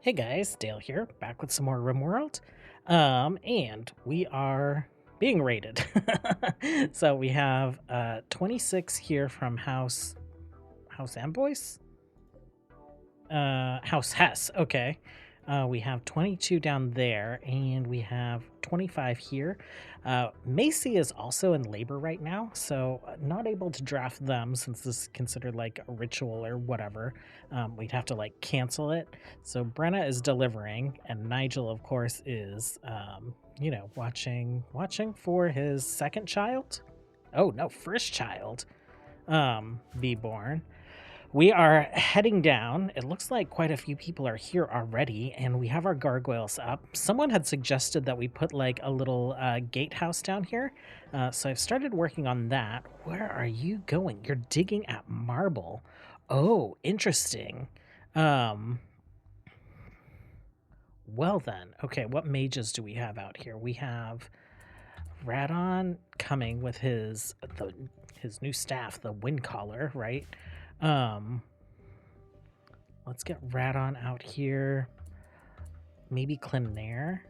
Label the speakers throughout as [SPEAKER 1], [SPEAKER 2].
[SPEAKER 1] Hey guys, Dale here, back with some more RimWorld. And we are being raided. So we have 26 here from House Amboys? House Hess, okay. We have 22 down there, and we have 25 here. Macy is also in labor right now, so not able to draft them since this is considered like a ritual or whatever. We'd have to like cancel it. So Brenna is delivering, and Nigel, of course, is watching for his second child. Oh no, first child be born. We are heading down. It looks like quite a few people are here already, and we have our gargoyles up. Someone had suggested that we put like a little gatehouse down here, so I've started working on that. Where are you going? You're digging at marble. Oh, interesting. Um, well then, okay, what mages do we have out here? We have Radon coming with his new staff, the wind collar, right? Let's get Radon out here. Maybe Clinier.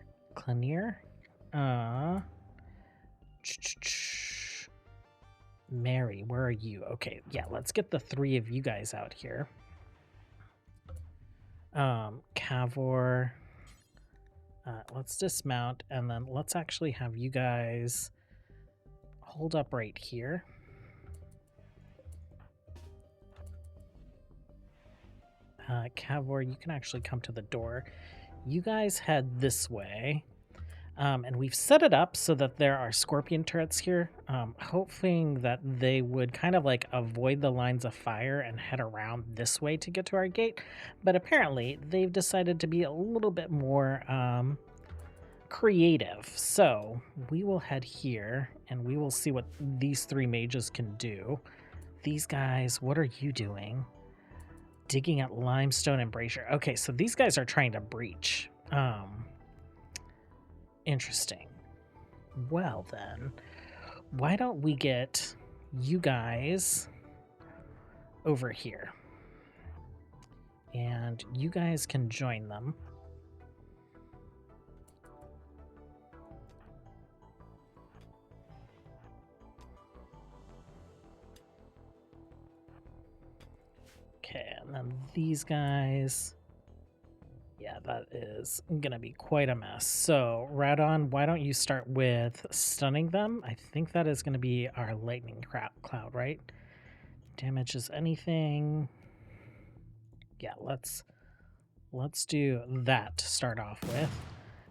[SPEAKER 1] Mary, where are you? Okay, yeah, let's get the three of you guys out here. Cavor. Let's dismount, and then let's actually have you guys hold up right here. Cavor, you can actually come to the door. You guys head this way. And we've set it up so that there are scorpion turrets here, hoping that they would kind of like avoid the lines of fire and head around this way to get to our gate. But apparently they've decided to be a little bit more creative. So we will head here and we will see what these three mages can do. These guys, what are you doing? Digging at limestone and brazier. Okay, so these guys are trying to breach. Interesting. Well then, why don't we get you guys over here? And you guys can join them. Okay, and then these guys. Yeah, that is going to be quite a mess. So, Radon, why don't you start with stunning them? I think that is going to be our lightning cloud, right? Damages anything. Yeah, let's do that to start off with.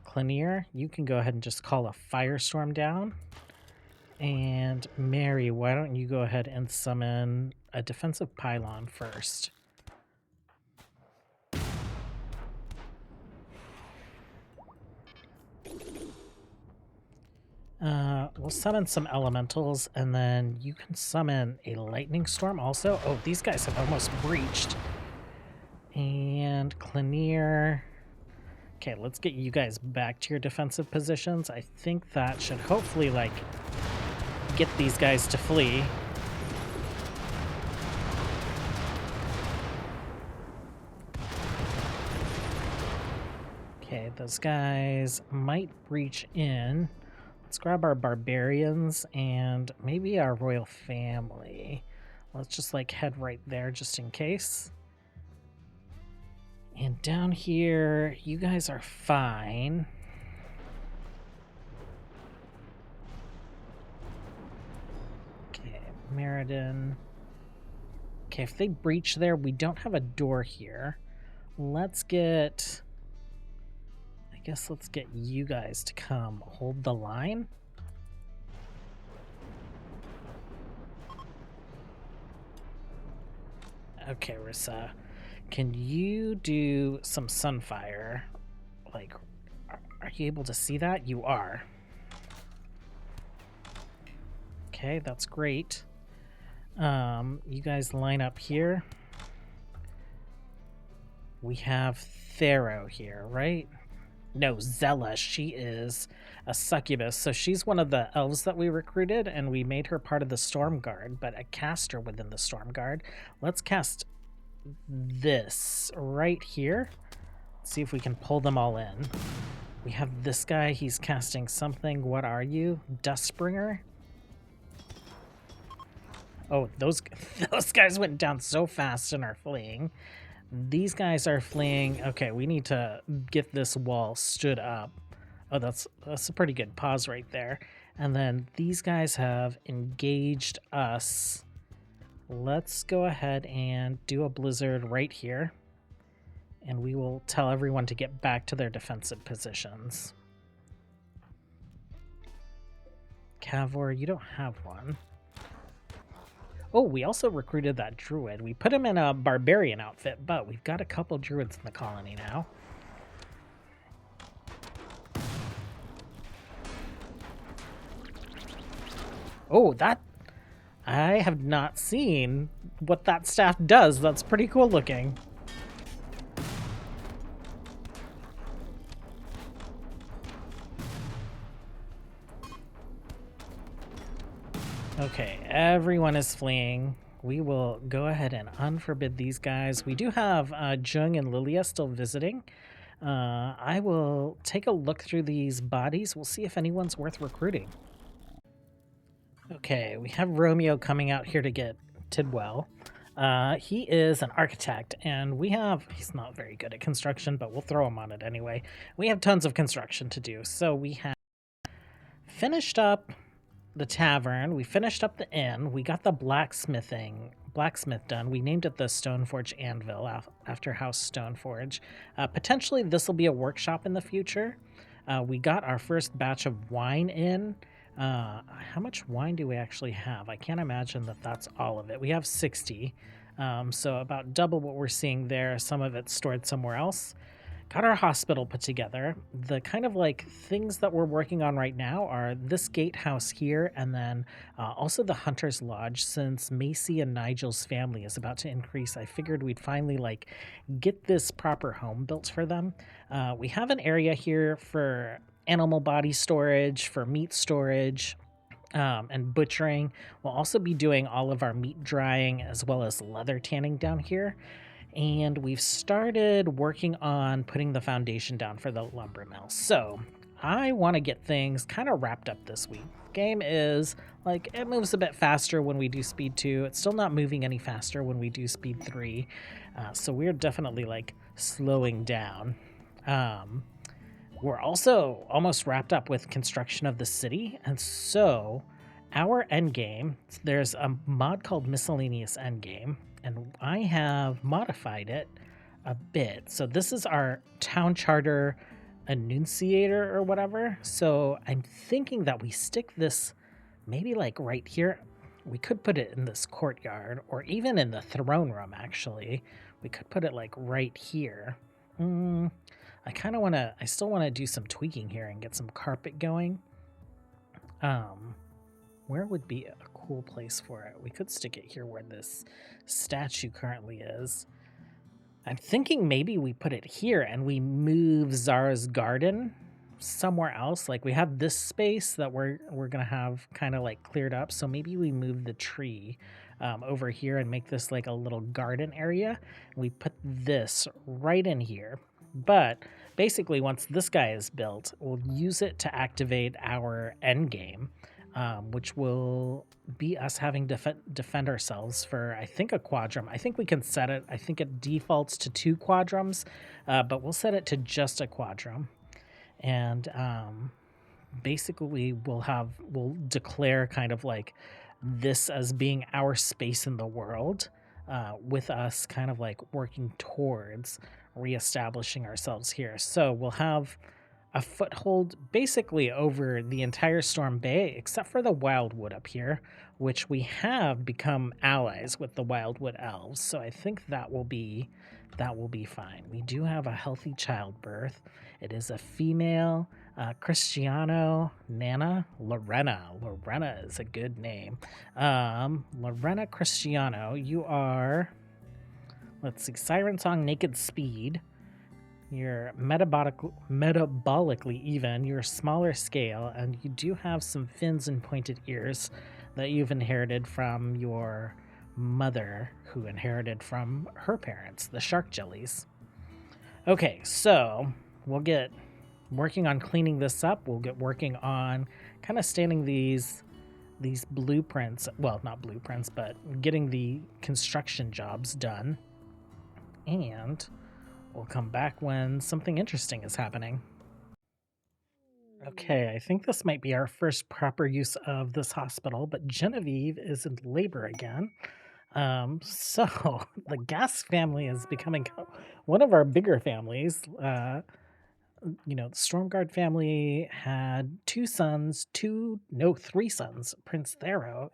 [SPEAKER 1] Clinier, you can go ahead and just call a firestorm down. And Mary, why don't you go ahead and summon a defensive pylon first? We'll summon some elementals, and then you can summon a lightning storm also. Oh, these guys have almost breached. And Clinier. Okay, let's get you guys back to your defensive positions. I think that should hopefully, like, get these guys to flee. Okay, those guys might breach in. Let's grab our barbarians and maybe our royal family. Let's just like head right there just in case. And down here, you guys are fine. Okay, Meriden. Okay, if they breach there, we don't have a door here. Let's get you guys to come hold the line. Okay, Rissa, can you do some sunfire? Like, are you able to see that? You are. Okay, that's great. You guys line up here. We have Thero here, right? No, Zella. She is a succubus. So she's one of the elves that we recruited, and we made her part of the Stormguard, but a caster within the Stormguard. Let's cast this right here. Let's see if we can pull them all in. We have this guy. He's casting something. What are you? Dustbringer? Oh, those guys went down so fast and are fleeing. These guys are fleeing. Okay, we need to get this wall stood up. Oh, that's a pretty good pause right there. And then these guys have engaged us. Let's go ahead and do a blizzard right here. And we will tell everyone to get back to their defensive positions. Cavor, you don't have one. Oh, we also recruited that druid. We put him in a barbarian outfit, but we've got a couple druids in the colony now. Oh, that... I have not seen what that staff does. That's pretty cool looking. Okay, everyone is fleeing. We will go ahead and unforbid these guys. We do have Jung and Lilia still visiting. I will take a look through these bodies. We'll see if anyone's worth recruiting. Okay, we have Romeo coming out here to get Tidwell. He is an architect, and he's not very good at construction, but we'll throw him on it anyway. We have tons of construction to do. So we have finished up the tavern, we finished up the inn, we got the blacksmith done. We named it the Stoneforge Anvil after House Stoneforge. Potentially this will be a workshop in the future. We got our first batch of wine in. How much wine do we actually have? I can't imagine that that's all of it. We have 60, so about double what we're seeing there. Some of it's stored somewhere else. Got our hospital put together. The kind of like things that we're working on right now are this gatehouse here, and then also the Hunter's Lodge. Since Macy and Nigel's family is about to increase, I figured we'd finally like get this proper home built for them. We have an area here for animal body storage, for meat storage, and butchering. We'll also be doing all of our meat drying as well as leather tanning down here. And we've started working on putting the foundation down for the lumber mill. So I want to get things kind of wrapped up this week. Game is like, it moves a bit faster when we do speed 2. It's still not moving any faster when we do speed 3. So we're definitely like slowing down. We're also almost wrapped up with construction of the city. And so our endgame, there's a mod called Miscellaneous Endgame. And I have modified it a bit. So this is our town charter enunciator or whatever. So I'm thinking that we stick this maybe like right here. We could put it in this courtyard or even in the throne room, actually. We could put it like right here. I still want to do some tweaking here and get some carpet going. Where would be a cool place for it? We could stick it here where this statue currently is. I'm thinking maybe we put it here and we move Zara's garden somewhere else. Like we have this space that we're gonna have kind of like cleared up. So maybe we move the tree over here and make this like a little garden area. We put this right in here. But basically once this guy is built, we'll use it to activate our end game. Which will be us having to defend ourselves for, I think, a quadrum. I think we can set it. I think it defaults to 2 quadrums, but we'll set it to just a quadrum. And basically, we'll declare kind of like this as being our space in the world, with us kind of like working towards reestablishing ourselves here. So we'll have a foothold basically over the entire Storm Bay, except for the Wildwood up here, which we have become allies with the Wildwood Elves. So I think that will be fine. We do have a healthy childbirth. It is a female, Cristiano, Nana, Lorena. Lorena is a good name. Lorena Cristiano, you are, let's see, Siren Song, Naked Speed. You're metabolically even, you're smaller scale, and you do have some fins and pointed ears that you've inherited from your mother, who inherited from her parents, the shark jellies. Okay, so we'll get working on cleaning this up. We'll get working on kind of standing these blueprints, well, not blueprints, but getting the construction jobs done. And we'll come back when something interesting is happening. Okay, I think this might be our first proper use of this hospital, but Genevieve is in labor again. So the Gas family is becoming one of our bigger families. The Stormguard family had three sons, Prince Thero.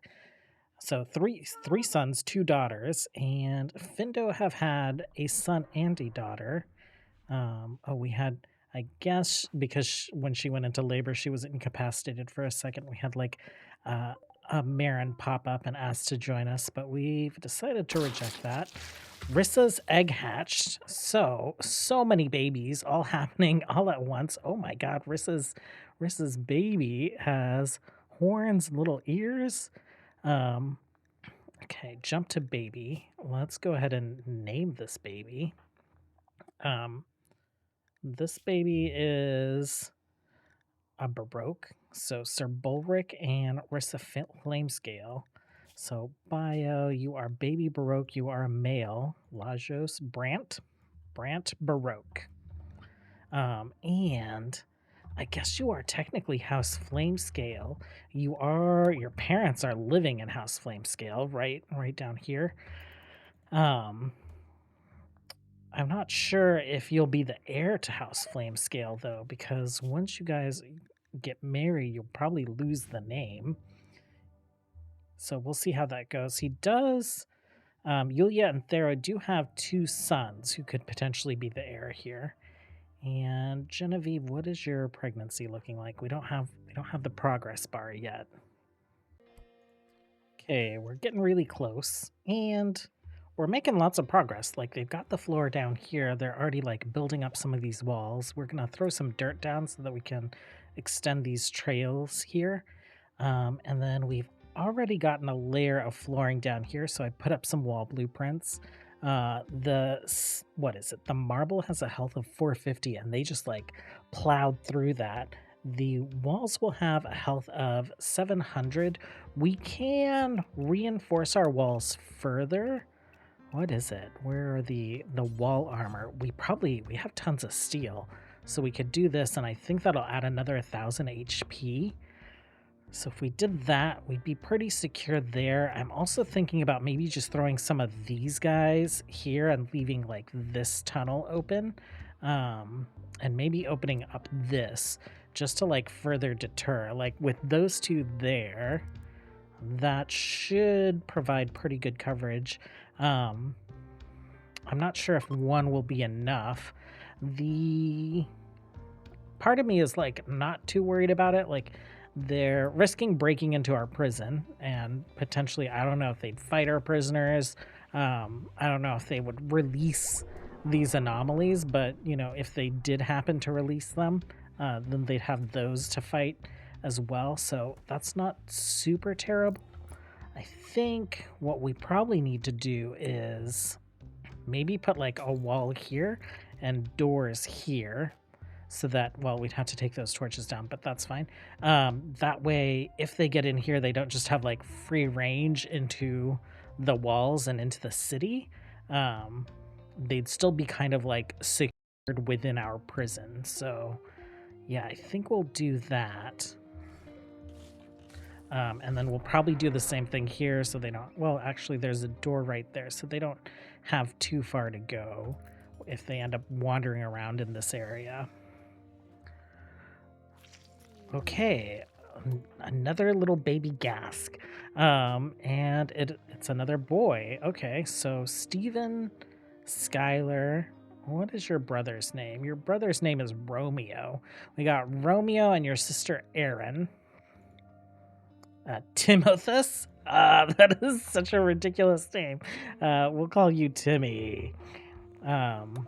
[SPEAKER 1] So three sons, two daughters, and Findo have had a son and a daughter. We had, I guess, because when she went into labor, she was incapacitated for a second. We had like a Marin pop up and ask to join us, but we've decided to reject that. Rissa's egg hatched. So many babies all happening all at once. Oh my god, Rissa's baby has horns and little ears. Okay, jump to baby. Let's go ahead and name this baby. This baby is a Baroque. So Sir Bulric and Rissa Flamescale. So bio, you are baby Baroque, you are a male. Lajos Brant Baroque. And I guess you are technically House Flamescale. Your parents are living in House Flamescale, right down here. I'm not sure if you'll be the heir to House Flamescale though, because once you guys get married, you'll probably lose the name. So we'll see how that goes. He does. Yulia and Thera do have two sons who could potentially be the heir here. And Genevieve, what is your pregnancy looking like? We don't have the progress bar yet. Okay, we're getting really close, and we're making lots of progress. Like, they've got the floor down here. They're already like building up some of these walls. We're gonna throw some dirt down so that we can extend these trails here. And then we've already gotten a layer of flooring down here, so I put up some wall blueprints. What is it? The marble has a health of 450, and they just like plowed through that. The walls will have a health of 700. We can reinforce our walls further. What is it? Where are the wall armor? We have tons of steel, so we could do this, and I think that'll add another 1000 HP. So if we did that, we'd be pretty secure there. I'm also thinking about maybe just throwing some of these guys here and leaving like this tunnel open, and maybe opening up this just to like further deter. Like with those two there, that should provide pretty good coverage. I'm not sure if one will be enough. The part of me is like not too worried about it. Like, they're risking breaking into our prison, and potentially, I don't know if they'd fight our prisoners. I don't know if they would release these anomalies, but if they did happen to release them, then they'd have those to fight as well. So that's not super terrible. I think what we probably need to do is maybe put like a wall here and doors here, so that, well, we'd have to take those torches down, but that's fine. That way, if they get in here, they don't just have like free range into the walls and into the city. They'd still be kind of like secured within our prison. So yeah, I think we'll do that. And then we'll probably do the same thing here, so they don't, well, actually there's a door right there, so they don't have too far to go if they end up wandering around in this area. Okay, another little baby Gask, and it's another boy. Okay, so Steven, Skylar, what is your brother's name? Your brother's name is Romeo. We got Romeo and your sister Erin. Timothus? That is such a ridiculous name. We'll call you Timmy. And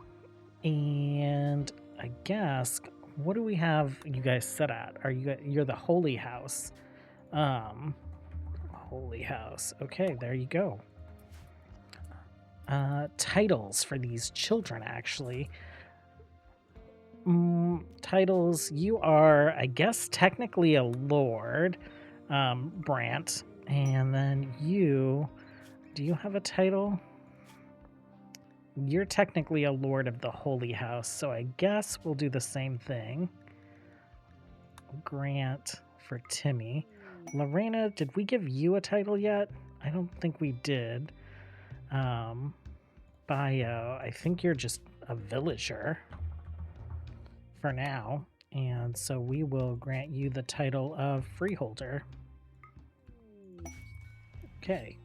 [SPEAKER 1] I guess, what do we have you guys set at? You're the Holy House. Holy House. Okay, there you go. Titles for these children, actually. Titles, you are, I guess, technically a lord, Brant. And then do you have a title? You're technically a lord of the Holy House, so I guess we'll do the same thing. Grant for Timmy. Lorena, did we give you a title yet? I don't think we did. Bio, I think you're just a villager for now. And so we will grant you the title of freeholder. Okay.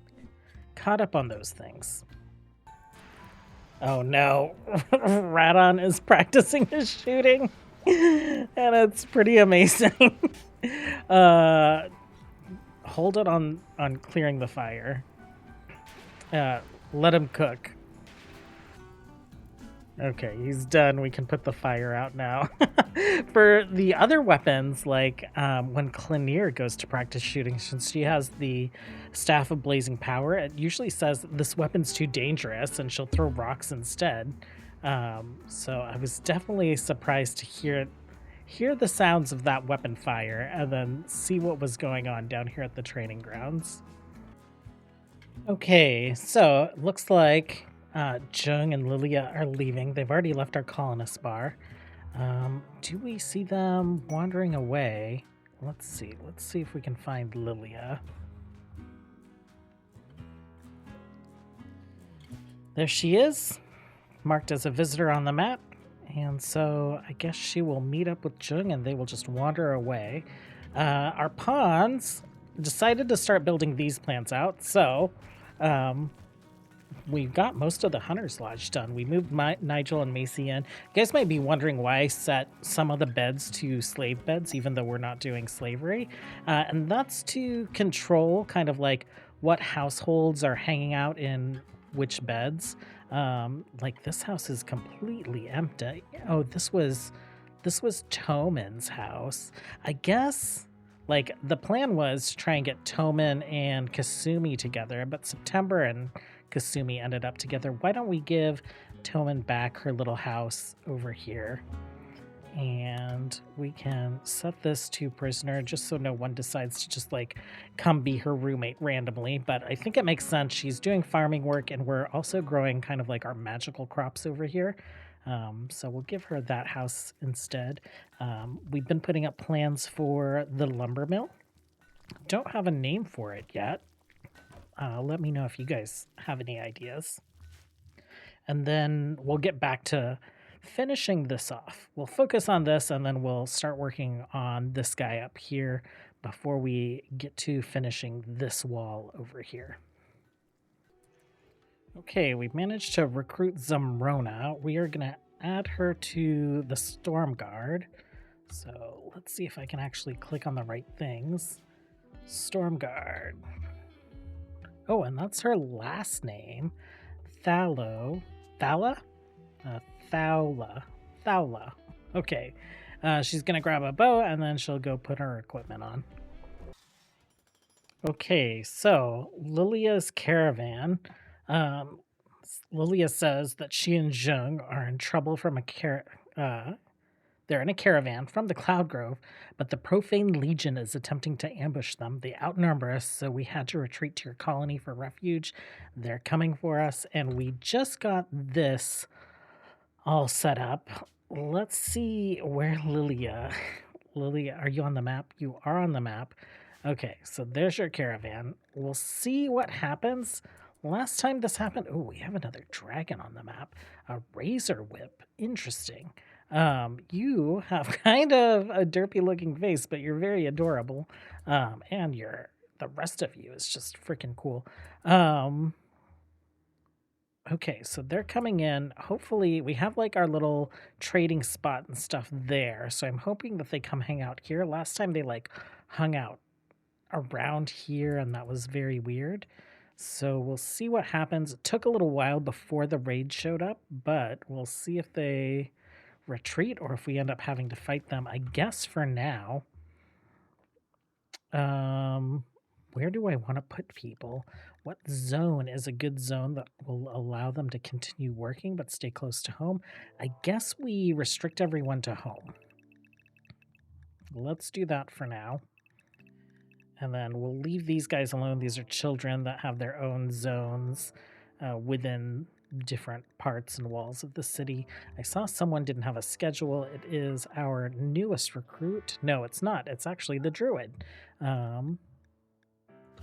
[SPEAKER 1] Caught up on those things. Oh no. Radon is practicing his shooting. And it's pretty amazing. Hold it on clearing the fire. Let him cook. Okay, he's done. We can put the fire out now. For the other weapons, like when Clenier goes to practice shooting, since she has the Staff of Blazing Power, it usually says this weapon's too dangerous and she'll throw rocks instead. So I was definitely surprised to hear the sounds of that weapon fire and then see what was going on down here at the training grounds. Okay, so it looks like Jung and Lilia are leaving. They've already left our colonist bar. Do we see them wandering away? Let's see. Let's see if we can find Lilia. There she is, marked as a visitor on the map. And so I guess she will meet up with Jung and they will just wander away. Our pawns decided to start building these plants out. So we've got most of the Hunter's Lodge done. We moved Nigel and Macy in. You guys might be wondering why I set some of the beds to slave beds, even though we're not doing slavery. And that's to control kind of like what households are hanging out in which beds. Like this house is completely empty. Oh, this was Toman's house. I guess like the plan was to try and get Toman and Kasumi together, but September and Kasumi ended up together. Why don't we give Toman back her little house over here? And we can set this to prisoner just so no one decides to just like come be her roommate randomly. But I think it makes sense. She's doing farming work and we're also growing kind of like our magical crops over here. So we'll give her that house instead. We've been putting up plans for the lumber mill. Don't have a name for it yet. Let me know if you guys have any ideas. And then we'll get back to finishing this off. We'll focus on this and then we'll start working on this guy up here before we get to finishing this wall over here. Okay, we've managed to recruit Zamrona. We are going to add her to the Stormguard. So let's see if I can actually click on the right things. Stormguard. Oh, and that's her last name. Thala? Thaula. Okay. She's going to grab a bow and then she'll go put her equipment on. Okay, so Lilia's caravan. Lilia says that she and Jung are in trouble from they're in a caravan from the Cloud Grove, but the Profane Legion is attempting to ambush them. They outnumber us, so we had to retreat to your colony for refuge. They're coming for us, and we just got this all set up. Let's see where Lilia, are you on the map? You are on the map. Okay, so there's your caravan. We'll see what happens. Last time this happened, oh, we have another dragon on the map. A razor whip. Interesting. You have kind of a derpy looking face, but you're very adorable. And the rest of you is just freaking cool. Okay, so they're coming in. Hopefully, we have like our little trading spot and stuff there. So I'm hoping that they come hang out here. Last time they like hung out around here, and that was very weird. So we'll see what happens. It took a little while before the raid showed up, but we'll see if they retreat or if we end up having to fight them. I guess for now, where do I want to put people? What zone is a good zone that will allow them to continue working but stay close to home? I guess we restrict everyone to home. Let's do that for now. And then we'll leave these guys alone. These are children that have their own zones within different parts and walls of the city. I saw someone didn't have a schedule. It is our newest recruit. No, it's not. It's actually the druid.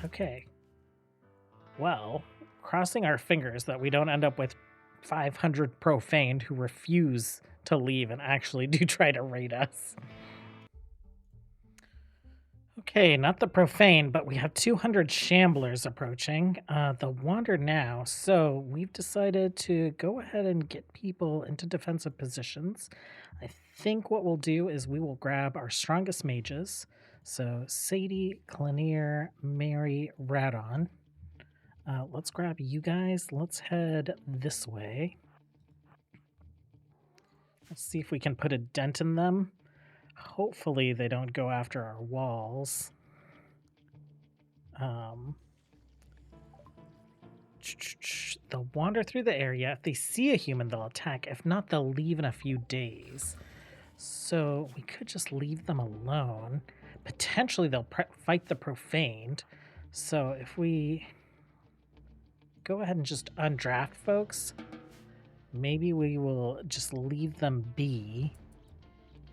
[SPEAKER 1] Okay. Well, crossing our fingers that we don't end up with 500 profaned who refuse to leave and actually do try to raid us. Okay, not the profane, but we have 200 shamblers approaching. The wander now. So we've decided to go ahead and get people into defensive positions. I think what we'll do is we will grab our strongest mages. So Sadie, Clanier, Mary, Radon. Let's grab you guys. Let's head this way. Let's see if we can put a dent in them. Hopefully they don't go after our walls. They'll wander through the area. If they see a human, they'll attack. If not, they'll leave in a few days. So we could just leave them alone. Potentially they'll fight the profaned. So if we go ahead and just undraft folks, maybe we will just leave them be.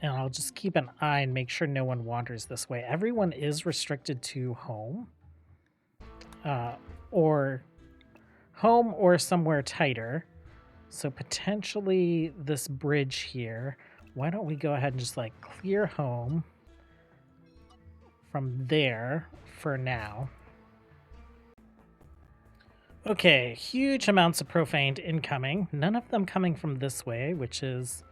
[SPEAKER 1] And I'll just keep an eye and make sure no one wanders this way. Everyone is restricted to home. Or somewhere tighter. So potentially this bridge here. Why don't we go ahead and just like clear home from there for now. Okay, huge amounts of profaned incoming. None of them coming from this way, which is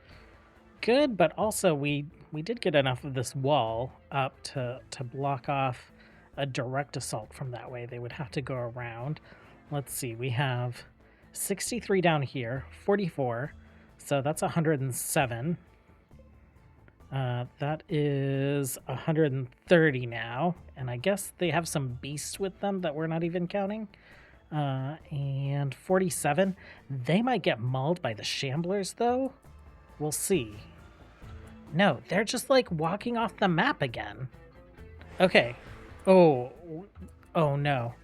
[SPEAKER 1] good, but also we did get enough of this wall up to block off a direct assault from that way. They would have to go around. Let's see, we have 63 down here, 44, so that's 107. That is 130 now, and I guess they have some beasts with them that we're not even counting. And 47. They might get mauled by the shamblers, though. We'll see. No, they're just like walking off the map again. Okay. Oh no.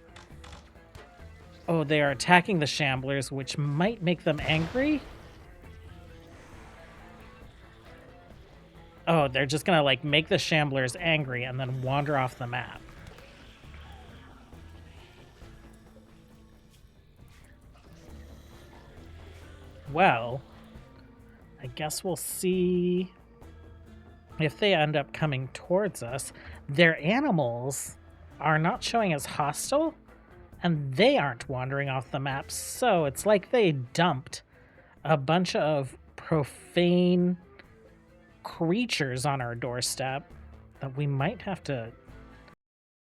[SPEAKER 1] Oh, they are attacking the shamblers, which might make them angry. Oh, they're just gonna like make the shamblers angry and then wander off the map. Well, I guess we'll see if they end up coming towards us. Their animals are not showing as hostile, and they aren't wandering off the map, so it's like they dumped a bunch of profane creatures on our doorstep that we might have to,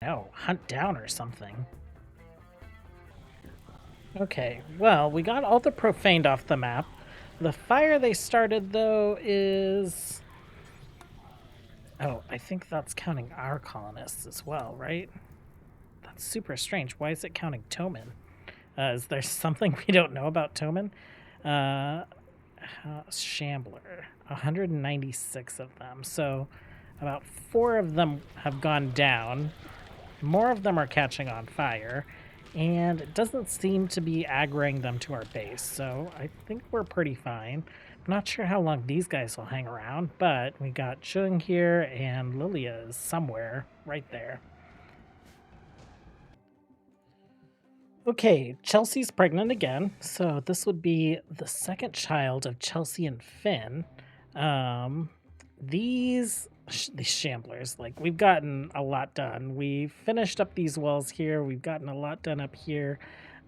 [SPEAKER 1] hunt down or something. Okay, well, we got all the profaned off the map. The fire they started, though, is... Oh, I think that's counting our colonists as well, right? That's super strange. Why is it counting Toman? Is there something we don't know about Toman? Shambler, 196 of them. So about 4 of them have gone down. More of them are catching on fire. And it doesn't seem to be aggroing them to our base, so I think we're pretty fine. I'm not sure how long these guys will hang around, but we got Chung here, and Lilia is somewhere right there. Okay, Chelsea's pregnant again, so this would be the second child of Chelsea and Finn. These shamblers, like, we've gotten a lot done. We've finished up these walls here. We've gotten a lot done up here.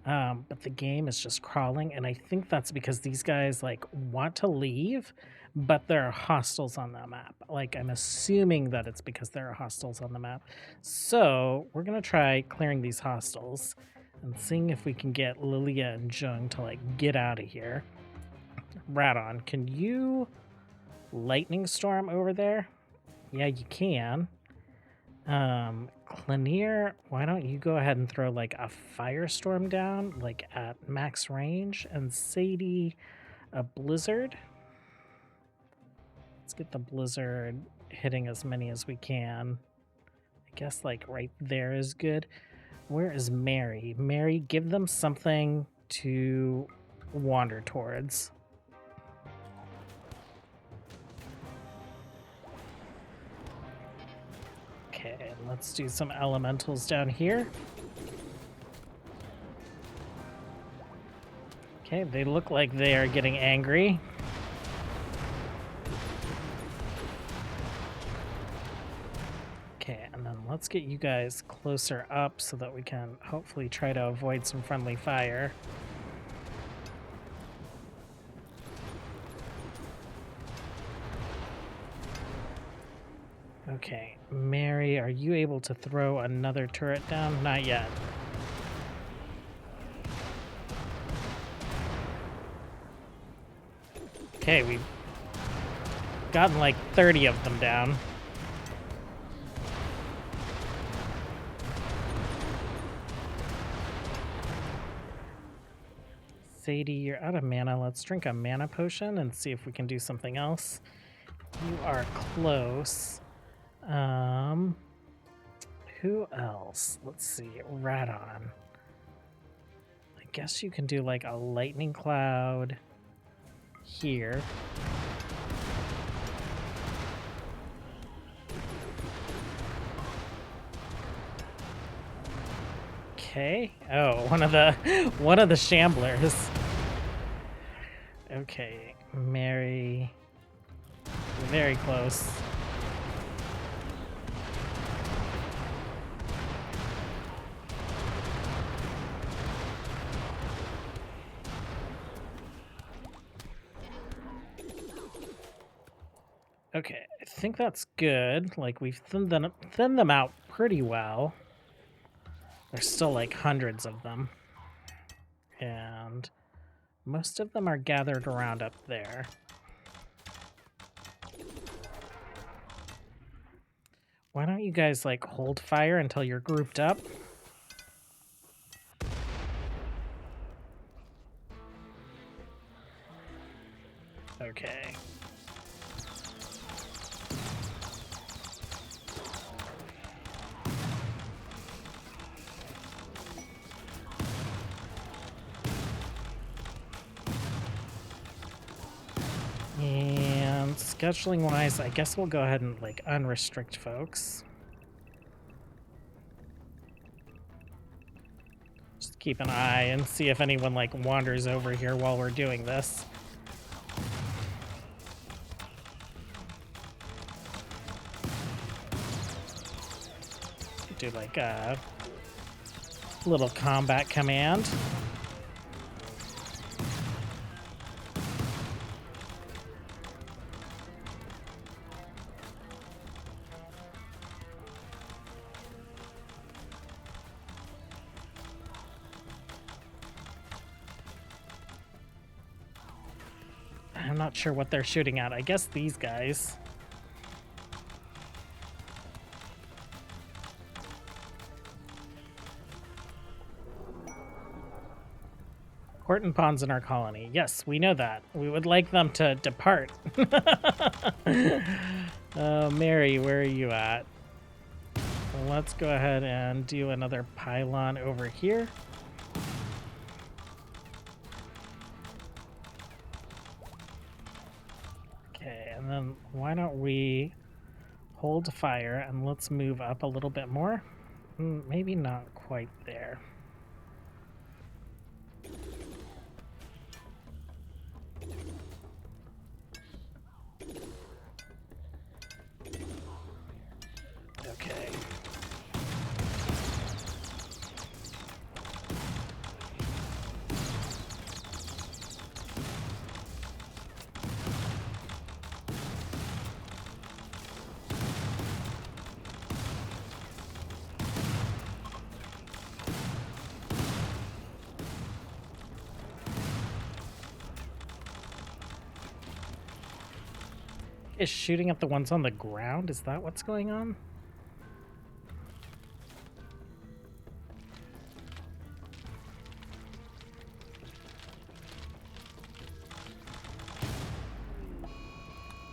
[SPEAKER 1] But the game is just crawling, and I think that's because these guys, like, want to leave, but there are hostiles on the map. Like, I'm assuming that it's because there are hostiles on the map. So we're going to try clearing these hostiles and seeing if we can get Lilia and Jung to, like, get out of here. Radon, can you lightning storm over there? Yeah, you can. Clanier, why don't you go ahead and throw like a firestorm down, like at max range, and Sadie a blizzard. Let's get the blizzard hitting as many as we can. I guess like right there is good. Where is Mary? Mary, give them something to wander towards. Okay, let's do some elementals down here. Okay, they look like they are getting angry. Okay, and then let's get you guys closer up so that we can hopefully try to avoid some friendly fire. Okay, Mary, are you able to throw another turret down? Not yet. Okay, we've gotten like 30 of them down. Sadie, you're out of mana. Let's drink a mana potion and see if we can do something else. You are close. Who else? Let's see. Radon. I guess you can do like a lightning cloud here. Okay. Oh, one of the shamblers. Okay, Mary. Very close. Okay, I think that's good. Like, we've thinned them out pretty well. There's still like hundreds of them. And most of them are gathered around up there. Why don't you guys like hold fire until you're grouped up? Okay. And scheduling wise, I guess we'll go ahead and like unrestrict folks. Just keep an eye and see if anyone like wanders over here while we're doing this. Do like a little combat command. I'm not sure what they're shooting at. I guess these guys. Horton pawns in our colony. Yes, we know that. We would like them to depart. Mary, where are you at? Let's go ahead and do another pylon over here. Okay, and then why don't we hold fire and let's move up a little bit more? Maybe not quite there. Okay. Is shooting at the ones on the ground? Is that what's going on?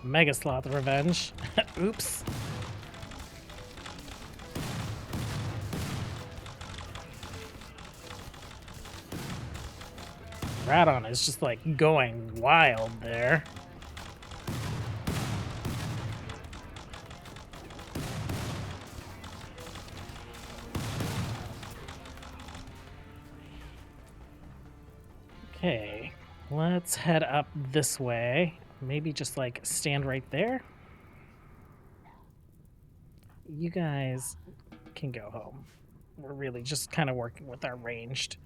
[SPEAKER 1] Mega Sloth Revenge. Oops. Radon is just like going wild there. Okay, let's head up this way. Maybe just like stand right there. You guys can go home. We're really just kind of working with our ranged.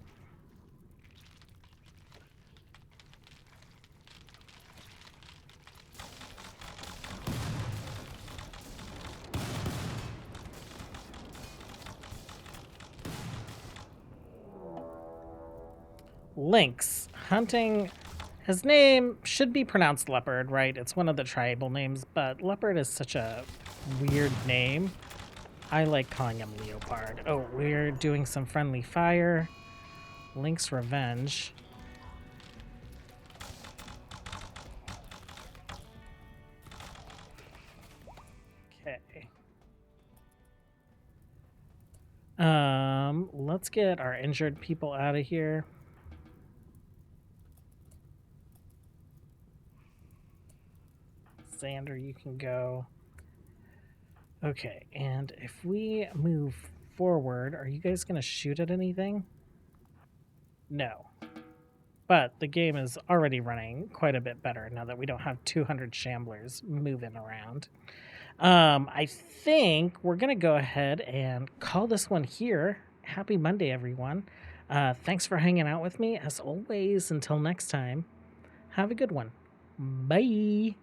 [SPEAKER 1] Lynx. Hunting. His name should be pronounced Leopard, right? It's one of the tribal names, but Leopard is such a weird name. I like calling him Leopard. Oh, we're doing some friendly fire. Lynx Revenge. Okay. Let's get our injured people out of here. Xander, you can go. Okay, and if we move forward, are you guys going to shoot at anything? No. But the game is already running quite a bit better now that we don't have 200 shamblers moving around. I think we're going to go ahead and call this one here. Happy Monday, everyone. Thanks for hanging out with me. As always, until next time, have a good one. Bye.